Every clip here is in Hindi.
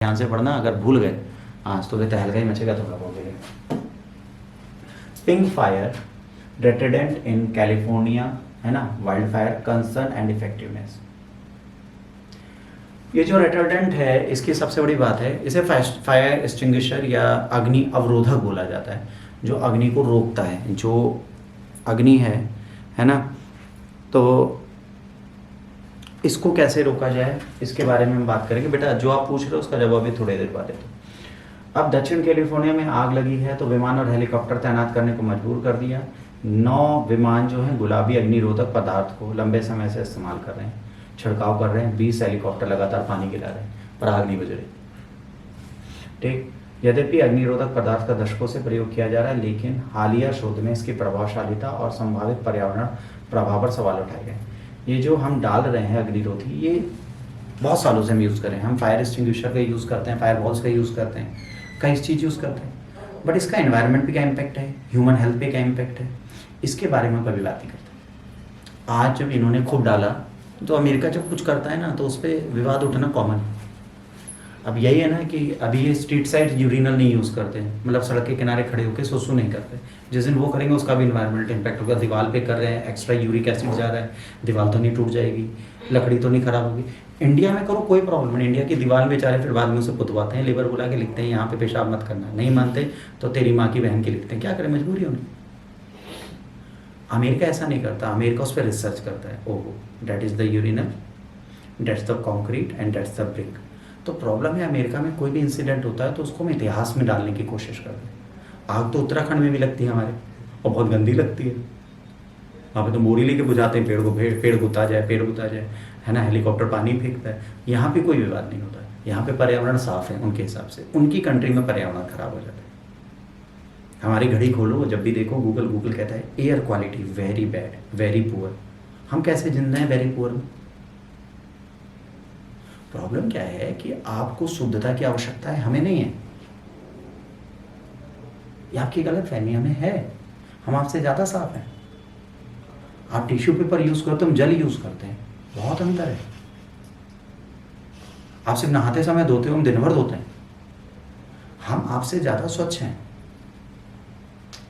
ध्यान से पढ़ना, अगर भूल गए आज तो तहलका ही मचेगा थोड़ा बहुत। पिंक फायर रेटेडेंट इन कैलिफोर्निया, है ना, wild fire concern and effectiveness. ये जो रेटेडेंट है इसकी सबसे बड़ी बात है, इसे फायर एक्सटिंग्विशर या अग्नि अवरोधक बोला जाता है, जो अग्नि को रोकता है। जो अग्नि है ना, तो इसको कैसे रोका जाए इसके बारे में हम बात करेंगे। बेटा जो आप पूछ रहे हो उसका जवाब भी थोड़ी देर बाद दे दो। अब दक्षिण कैलिफोर्निया में आग लगी है तो विमान और हेलीकॉप्टर तैनात करने को मजबूर कर दिया। 9 विमान जो हैं गुलाबी अग्निरोधक पदार्थ को लंबे समय से इस्तेमाल कर रहे हैं, छिड़काव कर रहे हैं। 20 हेलीकॉप्टर लगातार पानी गिरा रहे हैं पर आग नहीं बुझ रही। ठीक, यद्यपि अग्निरोधक पदार्थ का दशकों से प्रयोग किया जा रहा है, लेकिन हालिया शोध में इसकी प्रभावशालीता और संभावित पर्यावरण प्रभाव पर सवाल उठाए गए। ये जो हम डाल रहे हैं अग्निरोधी, ये बहुत सालों से हम यूज़ कर रहे हैं। हम फायर एक्सटिंग्विशर का यूज़ करते हैं, फायर वॉल्स का यूज़ करते हैं, कई चीज़ यूज़ करते हैं, बट इसका एनवायरनमेंट पे क्या इम्पैक्ट है, ह्यूमन हेल्थ पे क्या इम्पैक्ट है, इसके बारे में कभी बात नहीं करते। आज जब इन्होंने खूब डाला तो अमेरिका जब कुछ करता है ना तो उस पर विवाद उठना कॉमन। अब यही है ना कि अभी ये स्ट्रीट साइड यूरिनल नहीं यूज़ करते हैं, मतलब सड़क के किनारे खड़े होकर सोसू नहीं करते। जिस दिन वो करेंगे उसका भी इन्वायरमेंटल इम्पैक्ट होगा। दीवार पे कर रहे हैं, एक्स्ट्रा यूरिक एसिड जा रहा है, दीवार तो नहीं टूट जाएगी, लकड़ी तो नहीं खराब होगी। इंडिया में करो कोई प्रॉब्लम नहीं, इंडिया की दीवार बेचारे फिर बाद में उसे पुतवाते हैं, लेबर बुला के लिखते हैं यहाँ पे पेशाब मत करना, नहीं मानते तो तेरी माँ की बहन की लिखते हैं। क्या करें, मजबूरी होनी। अमेरिका ऐसा नहीं करता, अमेरिका उस पर रिसर्च करता है। ओहो, that is the urinal, that's the concrete and that's the brick. तो प्रॉब्लम है अमेरिका में कोई भी इंसिडेंट होता है तो उसको हम इतिहास में डालने की कोशिश करते हैं। आग तो उत्तराखंड में भी लगती है हमारे, और बहुत गंदी लगती है। वहाँ पे तो मोरी लेके बुझाते हैं पेड़ को, पेड़ बुता जाए, पेड़ बुता जाए, है ना, हेलीकॉप्टर पानी फेंकता है। यहाँ पे कोई विवाद नहीं होता है, यहाँ पे पर्यावरण साफ है उनके हिसाब से। उनकी कंट्री में पर्यावरण खराब हो जाता है। हमारी घड़ी खोलो, जब भी देखो गूगल कहता है air quality very bad, very poor. हम कैसे जिंदा हैं वेरी पुअर में? प्रॉब्लम क्या है कि आपको शुद्धता की आवश्यकता है, हमें नहीं है। ये आपकी गलत फहमी, हमें है, हम आपसे ज़्यादा साफ हैं। आप टिश्यू पेपर यूज़ करते हो, हम जल यूज़ करते हैं, बहुत अंतर है। आप सिर्फ नहाते समय धोते हो, हम दिन भर धोते हैं। हम आपसे ज़्यादा स्वच्छ हैं,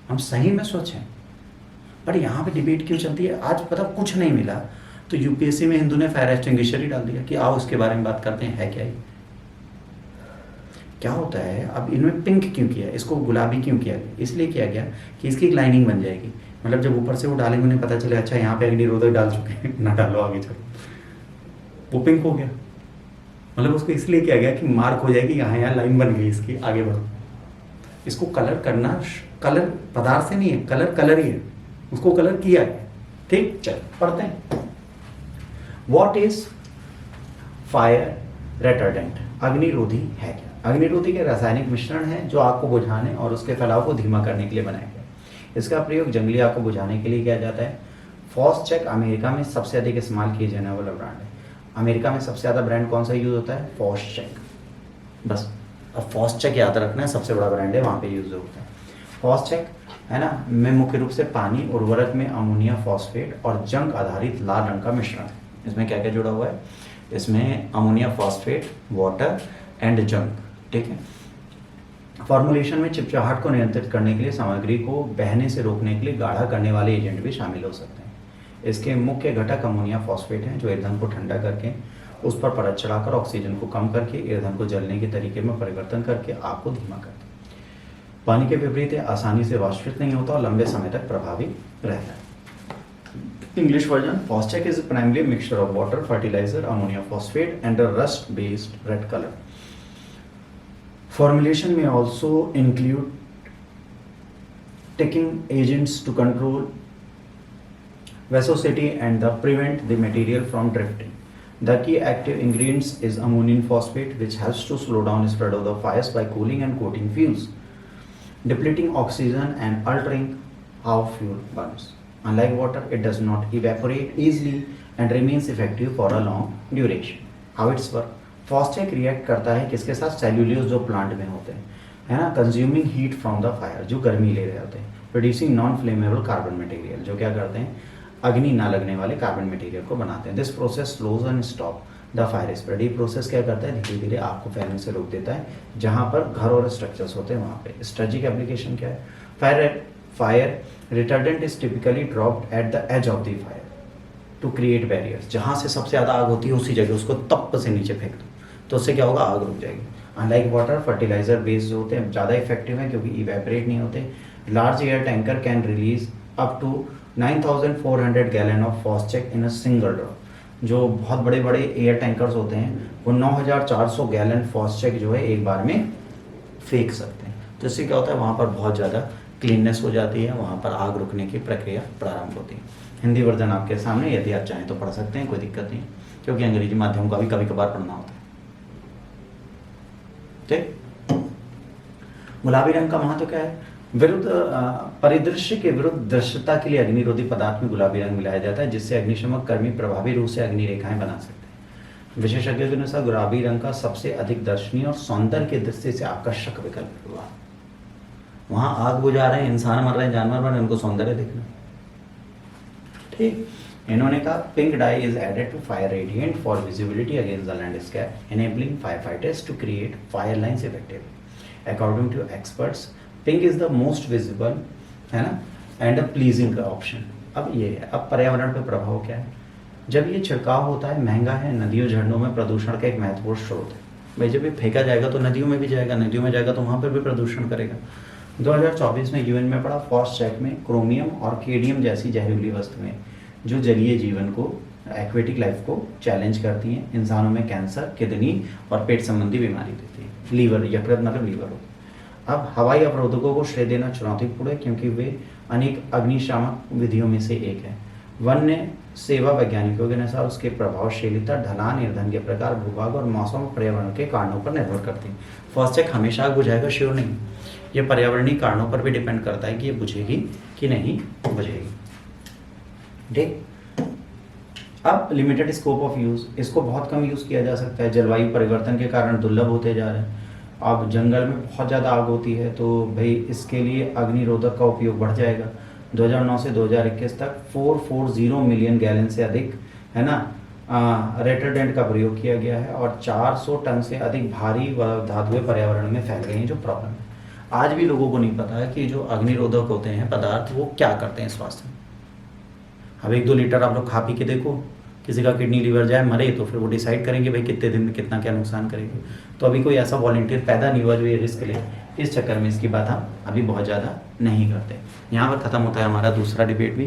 हम सही में स्वच्छ हैं। पर यहाँ पे डिबेट क्यों चलती है? आज पता कुछ नहीं मिला तो यूपीएससी में हिंदू ने फायर एक्सटिंग्विशर ही डाल दिया कि आओ इसके बारे में बात करते हैं। है क्या ये? क्या होता है? अब इन्होंने पिंक क्यों किया, इसको गुलाबी क्यों किया? इसलिए किया गया कि इसकी एक लाइनिंग बन जाएगी। मतलब जब ऊपर से वो डालेंगे उन्हें पता चले अच्छा यहाँ पे अग्निरोधक डाल चुके हैं, ना डालो आगे चलो, वो पिंक हो गया। मतलब उसको इसलिए किया गया कि मार्क हो जाएगी, यहाँ लाइन बन गई इसकी, आगे बढ़ो। इसको कलर करना, कलर पदार्थ से नहीं है, कलर ही है, उसको कलर किया है। ठीक, चल पढ़ते हैं। What is fire retardant? अग्निरोधी है क्या? अग्निरोधी के रासायनिक मिश्रण है जो आग को बुझाने और उसके फैलाव को धीमा करने के लिए बनाया गया। इसका प्रयोग जंगली आग को बुझाने के लिए किया जाता है। फॉसचेक अमेरिका में सबसे अधिक इस्तेमाल किए जाने वाला ब्रांड है। अमेरिका में सबसे ज़्यादा ब्रांड कौन सा यूज़ होता है? फॉसचेक। बस अब फॉसचेक याद रखना है, सबसे बड़ा ब्रांड है, वहाँ पे यूज़ होता है फॉसचेक, है ना। में मुख्य रूप से पानी, उर्वरक में अमोनिया फॉस्फेट और जंग आधारित लाल रंग का मिश्रण है। इसमें क्या क्या जुड़ा हुआ है? इसमें अमोनिया फॉस्फेट, वाटर एंड जंग। ठीक है। फॉर्मुलेशन में चिपचिपाहट को नियंत्रित करने के लिए सामग्री को बहने से रोकने के लिए गाढ़ा करने वाले एजेंट भी शामिल हो सकते हैं। इसके मुख्य घटक अमोनिया फॉस्फेट हैं जो ईंधन को ठंडा करके उस पर परत चढ़ाकर ऑक्सीजन को कम करके ईंधन को जलने के तरीके में परिवर्तन करके आग को धीमा करते हैं। पानी के विपरीत आसानी से वाष्पित नहीं होता और लंबे समय तक प्रभावी रहता है। English version: Foschek is primarily a mixture of water, fertilizer, ammonia phosphate, and a rust-based red color. Formulation may also include taking agents to control viscosity and prevent the material from drifting. The key active ingredients is ammonium phosphate, which helps to slow down the spread of the fires by cooling and coating fuels, depleting oxygen and altering how fuel burns. Unlike water, it does not evaporate easily and remains effective for a long duration. How it's work? Foschek react करता है किसके साथ? सेल्यूलोज जो प्लांट में होते हैं, है ना, consuming heat from the fire, जो गर्मी ले रहे होते हैं, producing non flammable carbon material, जो क्या करते हैं? अग्नि ना लगने वाले कार्बन मटेरियल को बनाते हैं। This process slows and stop the fire spread. ये प्रोसेस क्या करता है, धीरे धीरे आग को फैलने से रोक देता है। जहाँ पर घर और स्ट्रक्चर्स होते हैं वहाँ पे। स्ट्रेटजिक एप्लीकेशन क्या है, fire retardant is typically dropped at the edge of the fire to create barriers. जहाँ से सबसे ज़्यादा आग होती है उसी जगह उसको तप से नीचे फेंक दो, तो उससे क्या होगा, आग रुक जाएगी। अनलाइक वाटर, फर्टिलाइजर बेस्ड जो होते हैं ज़्यादा इफेक्टिव हैं क्योंकि इवेपरेट नहीं होते। Large air tanker can release up to 9,400 gallon of Phos-Chek in a single drop. जो बहुत बड़े बड़े एयर टैंकर्स होते हैं वो 9,400 गैलन फॉस्चेक जो है एक बार में फेंक सकते हैं। तो इससे क्या होता है, वहाँ पर बहुत ज़्यादा क्लीननेस हो जाती है, वहाँ पर आग रुकने की प्रक्रिया प्रारंभ होती है। हिंदी वर्जन आपके सामने, यदि आप चाहें तो पढ़ सकते हैं, कोई दिक्कत नहीं, क्योंकि अंग्रेजी माध्यम का भी कभी कभार पढ़ना होता है। ठीक, गुलाबी रंग का महत्व क्या है, विरुद्ध परिदृश्य के विरुद्ध दृश्यता के लिए अग्निरोधी पदार्थ में गुलाबी रंग मिलाया जाता है, जिससे अग्निशमक कर्मी प्रभावी रूप से अग्नि रेखाएं बना सकते हैं। विशेषज्ञों के अनुसार गुलाबी रंग का सबसे अधिक दर्शनीय और सौंदर्य की दृष्टि से आकर्षक विकल्प हुआ। वहां आग बुझा रहे हैं, इंसान मर रहे हैं, जानवर मर रहे हैं, उनको सौंदर्य देखना। ठीक, इन्होंने कहा pink dye is added to fire retardant for visibility against the landscape, enabling fire fighters to create fire lines effectively. According to experts, pink is the most visible, है ना, एंड अ प्लीजिंग ऑप्शन। अब ये है, अब पर्यावरण पे प्रभाव क्या है। जब ये छिड़काव होता है, महंगा है, नदियों झरनों में प्रदूषण का एक महत्वपूर्ण स्रोत है। भाई जब ये फेंका जाएगा तो नदियों में भी जाएगा, नदियों में जाएगा तो वहाँ पर भी प्रदूषण करेगा। 2024 में यूएन में पड़ा फॉस्चेक में क्रोमियम और केडियम जैसी जहरीली वस्तुएं जो जलीय जीवन को, एक्वेटिक लाइफ को चैलेंज करती हैं, इंसानों में कैंसर, किडनी और पेट संबंधी बीमारी देती हैं। लीवर, यकृत मतलब लीवर हो। अब हवाई अवरोधकों को श्रेय देना चुनौतीपूर्ण है क्योंकि वे अनेक अग्निशामक विधियों में से एक है। वन्य सेवा वैज्ञानिकों के अनुसार उसके प्रभावशीलता ढलान, ईंधन के प्रकार, भूभाग और मौसम और पर्यावरण के कारणों पर निर्भर करती है। फॉस्चेक हमेशा आग बुझाएगा, श्योर नहीं, ये पर्यावरणीय कारणों पर भी डिपेंड करता है कि ये बुझेगी कि नहीं बुझेगी। ठीक, अब लिमिटेड स्कोप ऑफ यूज़, इसको बहुत कम यूज़ किया जा सकता है, जलवायु परिवर्तन के कारण दुर्लभ होते जा रहे हैं। अब जंगल में बहुत ज़्यादा आग होती है तो भाई इसके लिए अग्निरोधक का उपयोग बढ़ जाएगा। 2009 से 2021 तक 440 मिलियन गैलन से अधिक, है ना, रेटरडेंट का प्रयोग किया गया है और 400 टन से अधिक भारी धातुएं पर्यावरण में फैल गई हैं, जो प्रॉब्लम है। आज भी लोगों को नहीं पता है कि जो अग्निरोधक होते हैं पदार्थ वो क्या करते हैं स्वास्थ्य में। अब 1-2 लीटर आप लोग खा पी के देखो, किसी का किडनी लीवर जाए मरे तो फिर वो डिसाइड करेंगे भाई कितने दिन में कितना क्या नुकसान करेंगे। तो अभी कोई ऐसा वॉलंटियर पैदा नहीं हुआ जो ये रिस्क ले, इस चक्कर में इसकी बात हम अभी बहुत ज़्यादा नहीं करते। यहाँ पर ख़त्म होता है हमारा दूसरा डिबेट भी।